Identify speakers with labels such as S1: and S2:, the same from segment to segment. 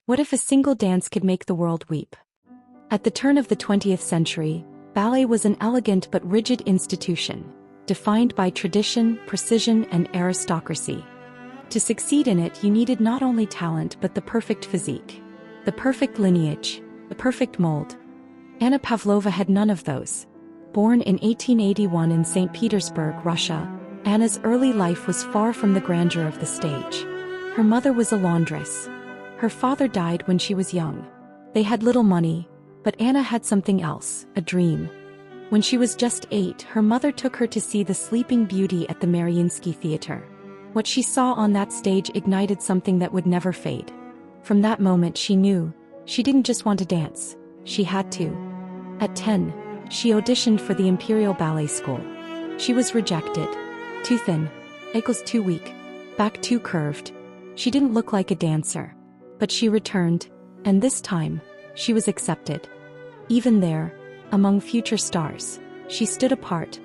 S1: What if a single dance could make the world weep? At the turn of the 20th century, ballet was an elegant but rigid institution, defined by tradition, precision, and aristocracy. To succeed in it, you needed not only talent but the perfect physique, the perfect lineage, the perfect mold. Anna Pavlova had none of those. Born in 1881 in St. Petersburg, Russia, Anna's early life was far from the grandeur of the stage. Her mother was a laundress. Her father died when she was young. They had little money, but Anna had something else, a dream. When she was just 8, her mother took her to see The Sleeping Beauty at the Mariinsky Theater. What she saw on that stage ignited something that would never fade. From that moment she knew, she didn't just want to dance, she had to. At 10, she auditioned for the Imperial Ballet School. She was rejected. Too thin, ankles too weak, back too curved. She didn't look like a dancer. But she returned, and this time, she was accepted. Even there, among future stars, she stood apart,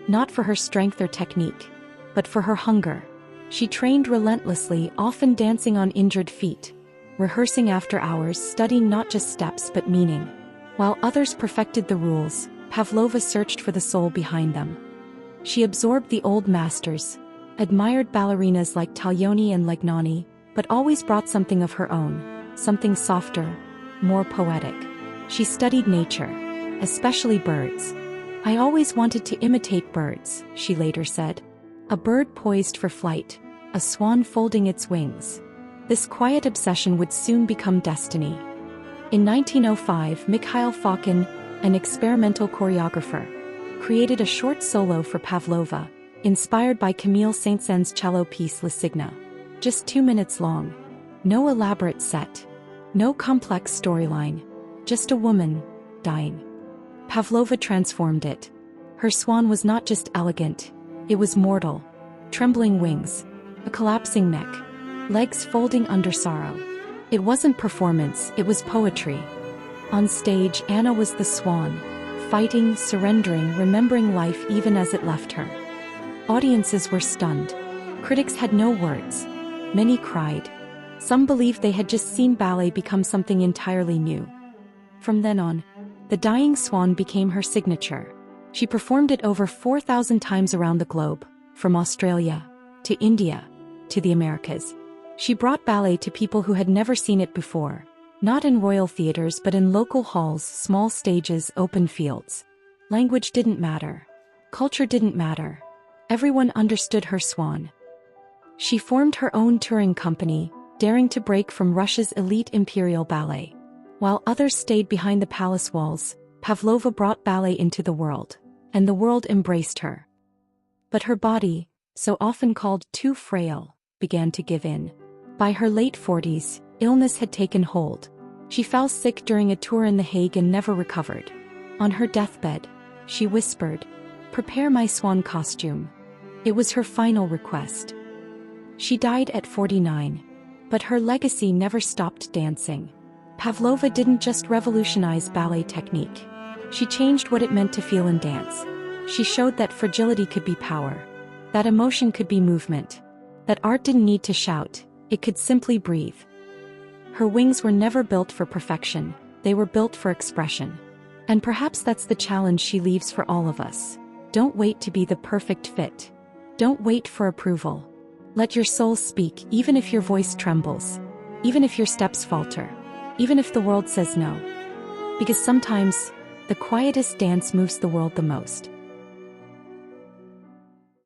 S1: not for her strength or technique, but for her hunger. She trained relentlessly, often dancing on injured feet, rehearsing after hours, studying not just steps but meaning. While others perfected the rules, Pavlova searched for the soul behind them. She absorbed the old masters, admired ballerinas like Taglioni and Legnani, but always brought something of her own, something softer, more poetic. She studied nature, especially birds. "I always wanted to imitate birds," she later said. A bird poised for flight, a swan folding its wings. This quiet obsession would soon become destiny. In 1905, Mikhail Fokin, an experimental choreographer, created a short solo for Pavlova, inspired by Camille Saint-Saëns's cello piece La Signa. Just 2 minutes long. No elaborate set. No complex storyline. Just a woman, dying. Pavlova transformed it. Her swan was not just elegant, it was mortal. Trembling wings, a collapsing neck, legs folding under sorrow. It wasn't performance, it was poetry. On stage, Anna was the swan, fighting, surrendering, remembering life even as it left her. Audiences were stunned. Critics had no words. Many cried. Some believed they had just seen ballet become something entirely new. From then on, the Dying Swan became her signature. She performed it over 4,000 times around the globe, from Australia, to India, to the Americas. She brought ballet to people who had never seen it before, not in royal theaters but in local halls, small stages, open fields. Language didn't matter. Culture didn't matter. Everyone understood her swan. She formed her own touring company, daring to break from Russia's elite imperial ballet. While others stayed behind the palace walls, Pavlova brought ballet into the world, and the world embraced her. But her body, so often called too frail, began to give in. By her late 40s, illness had taken hold. She fell sick during a tour in The Hague and never recovered. On her deathbed, she whispered, "Prepare my swan costume." It was her final request. She died at 49, but her legacy never stopped dancing. Pavlova didn't just revolutionize ballet technique. She changed what it meant to feel in dance. She showed that fragility could be power, that emotion could be movement, that art didn't need to shout, it could simply breathe. Her wings were never built for perfection, they were built for expression. And perhaps that's the challenge she leaves for all of us. Don't wait to be the perfect fit. Don't wait for approval. Let your soul speak, even if your voice trembles, even if your steps falter, even if the world says no. Because sometimes, the quietest dance moves the world the most.